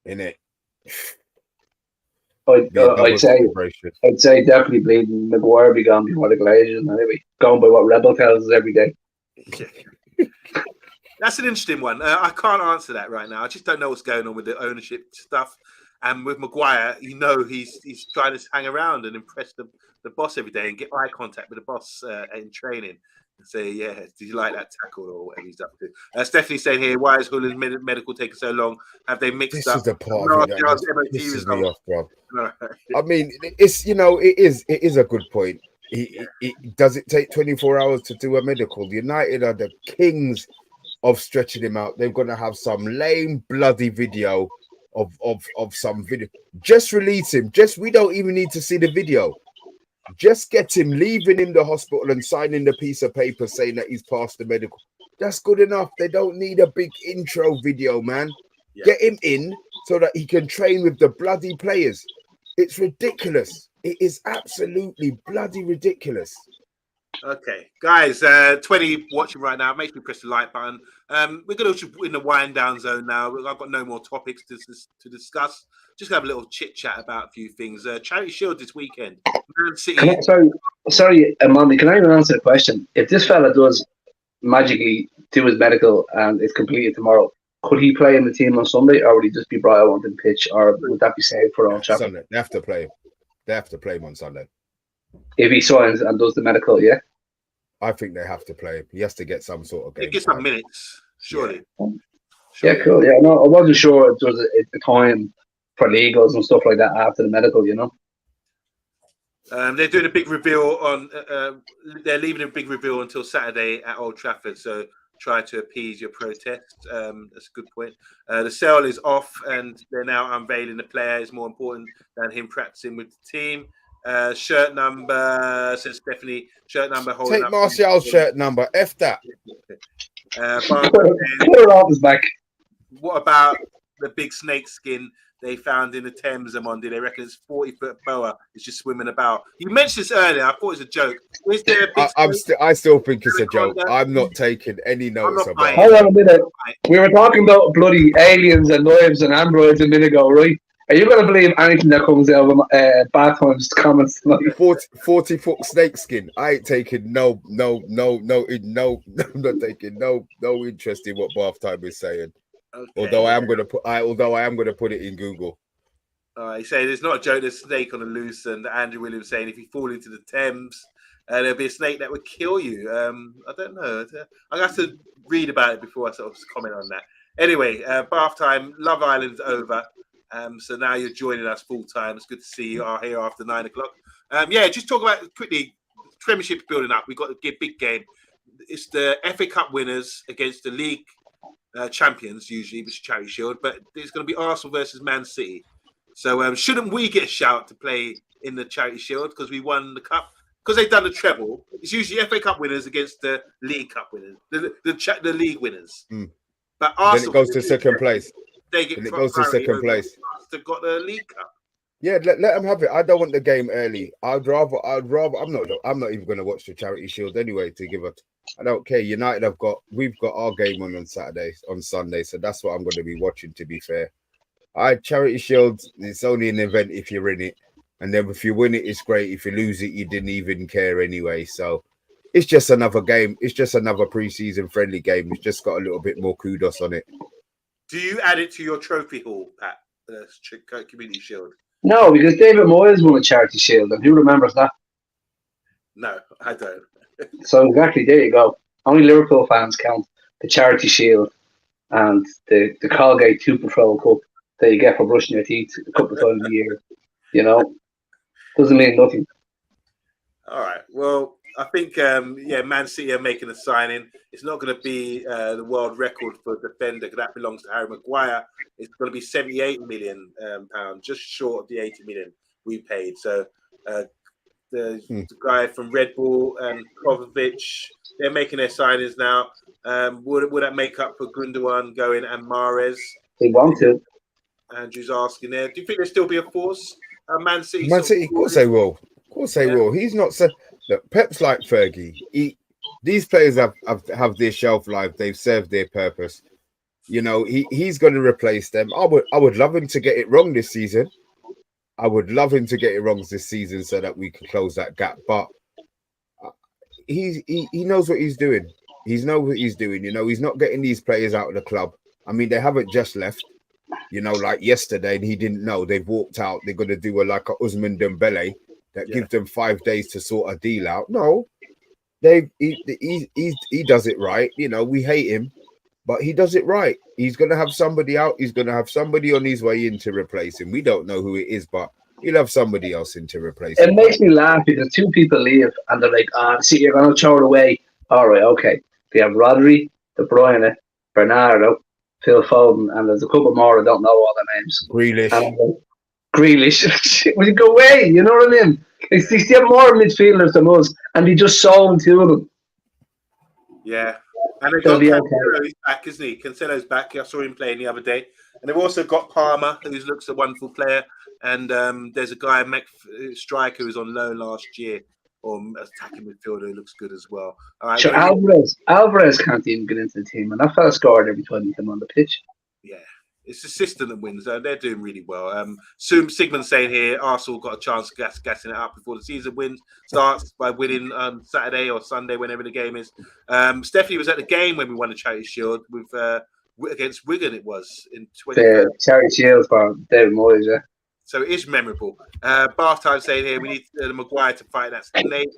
In it. I'd say definitely bleeding Maguire be gone before the Glazers. Anyway, going by what Rebel tells us every day. That's an interesting one. I can't answer that right now. I just don't know what's going on with the ownership stuff. And with Maguire, he's trying to hang around and impress the boss every day and get eye contact with the boss in training and say, yeah, did you like that tackle or whatever he's up to? Stephanie's saying here, why is Hojlund's medical taking so long? Have they mixed up? This is the part of it that pisses me off, bro. I mean, it is a good point. Does it take 24 hours to do a medical? United are the kings of stretching him out. They're going to have some lame, bloody video of some video. Just release him. We don't even need to see the video. Just get him, leaving him the hospital and signing the piece of paper saying that he's passed the medical. That's good enough. They don't need a big intro video, man. Yeah. Get him in so that he can train with the bloody players. It's ridiculous. It is absolutely bloody ridiculous. Okay, guys, 20 watching right now. Make sure you press the like button. We're going to in the wind down zone now. I've got no more topics to discuss. Just have a little chit chat about a few things. Charity Shield this weekend. Man City. Sorry, Amanda, can I even answer the question? If this fella does magically do his medical and it's completed tomorrow, could he play in the team on Sunday, or would he just be brought out on the pitch, or would that be saved for Old Trafford? Sunday. They have to play. They have to play him on Sunday. If he signs and does the medical, yeah. I think they have to play him. He has to get some sort of game. Get some minutes, surely. Yeah, cool. Yeah, no, I wasn't sure if there was a time for legals and stuff like that after the medical, you know. They're doing a big reveal on. They're leaving a big reveal until Saturday at Old Trafford. So try to appease your protest. That's a good point. The sale is off, and they're now unveiling the player is more important than him practicing with the team. Shirt number says Stephanie. Shirt number. Take Martial's shirt number. F that. Clear off his back. What about the big snake skin they found in the Thames on Monday? They reckon it's 40-foot boa. It's just swimming about. You mentioned this earlier. I thought it was a joke. Is there I still think it's a joke. I'm not taking any notice of that. Hold on a minute. We were talking about bloody aliens and knives and androids a minute ago, right? Are you going to believe anything that comes out of Bad Times comments tonight? 40-foot snake skin. I ain't taking no. I'm not taking no interest in what Bath Time is saying. Okay. Although I am going to put it in Google. He said there's not a joke. There's a snake on the loose, and Andrew Williams saying if you fall into the Thames, there'll be a snake that would kill you. I don't know. I have to read about it before I sort of comment on that. Anyway, Bath Time. Love Island's over. So now you're joining us full time. It's good to see you are here after 9 o'clock. Just talk about quickly. Premiership building up. We've got a big game. It's the FA Cup winners against the league champions, usually, which is Charity Shield. But it's going to be Arsenal versus Man City. So shouldn't we get a shout to play in the Charity Shield because we won the cup? Because they've done the treble. It's usually FA Cup winners against the League Cup winners, the league winners. But Arsenal, then it goes to second place. It goes to second place. They've got the League Cup. Yeah, let them have it. I don't want the game early. I'd rather. I'm not even going to watch the Charity Shield anyway. To give it, I don't care. United we've got our game on Sunday, so that's what I'm going to be watching. To be fair, Charity Shield. It's only an event if you're in it, and then if you win it, it's great. If you lose it, you didn't even care anyway. So it's just another game. It's just another pre-season friendly game. It's just got a little bit more kudos on it. Do you add it to your trophy haul, Pat? Community Shield? No, because David Moyes won a Charity Shield, and who remembers that? No, I don't. So exactly, there you go. Only Liverpool fans count the Charity Shield and the Colgate 2 Patrol Cup that you get for brushing your teeth a couple of times a year. You know, doesn't mean nothing. All right. Well, I think Man City are making a signing. It's not going to be the world record for defender because that belongs to Harry Maguire. It's going to be 78 million pounds, just short of the 80 million we paid. So the guy from Red Bull and Kovacic, they're making their signings now. Would that make up for Gundogan going and Mahrez? They want to. Andrew's asking there. Do you think there'll still be a force? Man City, of course they will. Of course they will. He's not so. Look, Pep's like Fergie. These players have their shelf life. They've served their purpose. You know, he's going to replace them. I would love him to get it wrong this season. I would love him to get it wrong this season so that we can close that gap. But he knows what he's doing. He knows what he's doing. You know, he's not getting these players out of the club. I mean, they haven't just left. You know, like yesterday, and he didn't know. They've walked out. They're going to do like a Usman Dembele that gives them 5 days to sort a deal out. No, he does it right. You know, we hate him, but he does it right. He's going to have somebody out. He's going to have somebody on his way in to replace him. We don't know who it is, but he'll have somebody else in to replace him. It makes me laugh because 2 people leave and they're like, see, you're going to throw it away. All right, okay. They have Rodri, De Bruyne, Bernardo, Phil Foden, and there's a couple more. I don't know all their names. Grealish. Will you go away? You know what I mean? They still have more midfielders than us, and they just sold 2 of them. Yeah. And they've got Cancelo's back, isn't he? Cancelo's back. I saw him playing the other day. And they've also got Palmer, who looks a wonderful player. And there's a guy, striker, who's on loan last year, or attacking midfielder who looks good as well. All right, So Alvarez can't even get into the team, and that fella scored every time he came on the pitch. Yeah, it's the system that wins. They're doing really well. Sigmund's saying here, Arsenal got a chance of gassing it up before the season starts by winning Saturday or Sunday, whenever the game is. Stephanie was at the game when we won the Charity Shield with against Wigan. It was in 20. The Charity Shield for David Moyes, yeah. So it is memorable. Bath Time saying here, we need Maguire to fight that snake.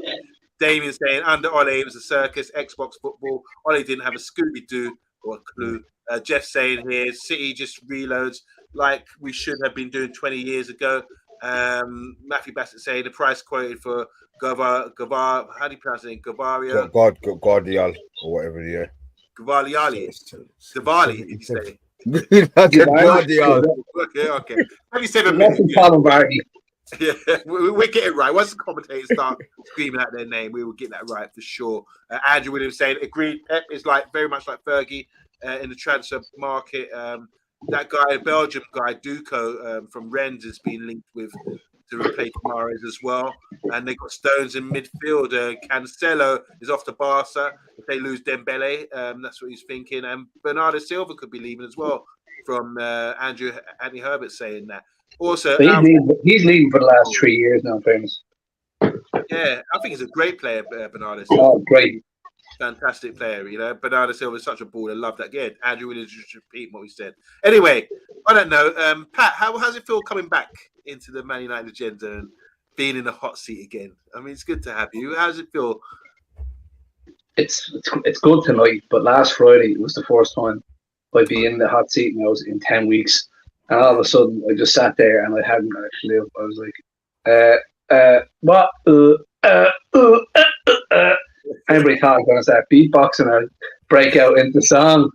Damien saying, under Ole, it was a circus, Xbox football. Ole didn't have a Scooby-Doo or a clue. Jeff saying here, City just reloads like we should have been doing 20 years ago. Matthew Bassett saying, the price quoted for Gavar, how do you pronounce it? Gavaria? Guardial, or whatever, yeah. Gavaliali. Gavali, did you say? Okay. 27 minutes. Yeah, we're getting right. Once the commentators start screaming out their name, we will get that right for sure. Andrew Williams saying, agreed. Pep is like very much like Fergie in the transfer market. That guy, Belgium guy, Duco from Rennes, has been linked with to replace Mahrez as well. And they've got Stones in midfield. Cancelo is off to Barca. If they lose Dembele, that's what he's thinking. And Bernardo Silva could be leaving as well, from Anthony Herbert saying that. Also, he's leaving for the last 3 years now, famous. Yeah, I think he's a great player, Bernardo Silva. Oh, great. Fantastic player, you know. Bernardo Silva is such a baller. I love that. Yeah, Andrew Williams just repeat what we said. Anyway, I don't know. Pat, how's it feel coming back into the Man United agenda and being in the hot seat again? I mean, it's good to have you. How does it feel? It's good tonight, but last Friday was the first time I'd be in the hot seat, and I was in 10 weeks. And all of a sudden, I just sat there and I hadn't got a clue. I was like, what? Everybody thought I was going to start beatboxing or break out into song.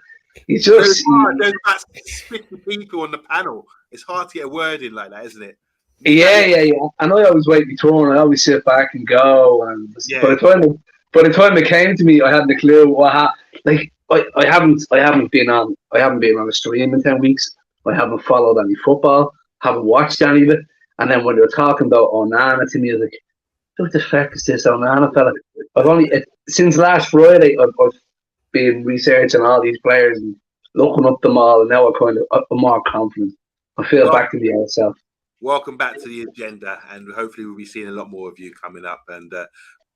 It's just there's about 50 people on the panel. It's hard to get a word in like that, isn't it? Yeah. And I always wait my turn. I always sit back and go. And by the time it came to me, I hadn't a clue what happened. Like I haven't been on a stream in 10 weeks. I haven't followed any football. Haven't watched any of it. And then when they were talking about Onana to me, I was like, what the fuck is this Onana fella? I've only since last Friday I've been researching all these players and looking up them all, and now I'm more confident. I feel back to the old self. Welcome back to the agenda, and hopefully we'll be seeing a lot more of you coming up. And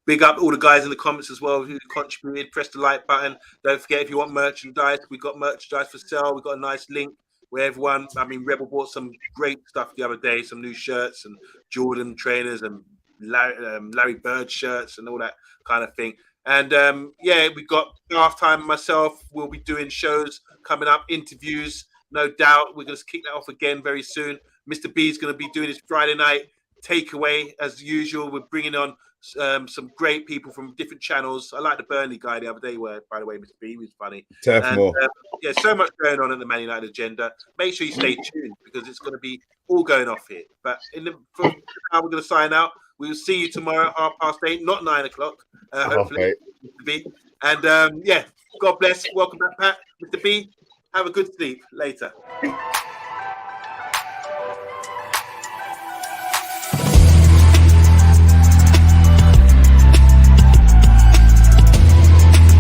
big up all the guys in the comments as well who contributed. Press the like button. Don't forget, if you want merchandise, we got merchandise for sale. We got a nice link where everyone. I mean, Rebel bought some great stuff the other day, some new shirts and Jordan trainers and Larry Bird shirts and all that kind of thing. And we got Halftime. Myself will be doing shows coming up, interviews, no doubt. We're going to kick that off again very soon. Mr. B is going to be doing his Friday night takeaway as usual. We're bringing on some great people from different channels. I like the Burnley guy the other day, by the way, Mr. B was funny. So much going on in the Man United agenda. Make sure you stay tuned because it's going to be all going off here. But for now, we're going to sign out. We will see you tomorrow at 8:30, not 9 o'clock. Hopefully, Mr. B. And God bless. Welcome back, Pat. Mr. B, have a good sleep later.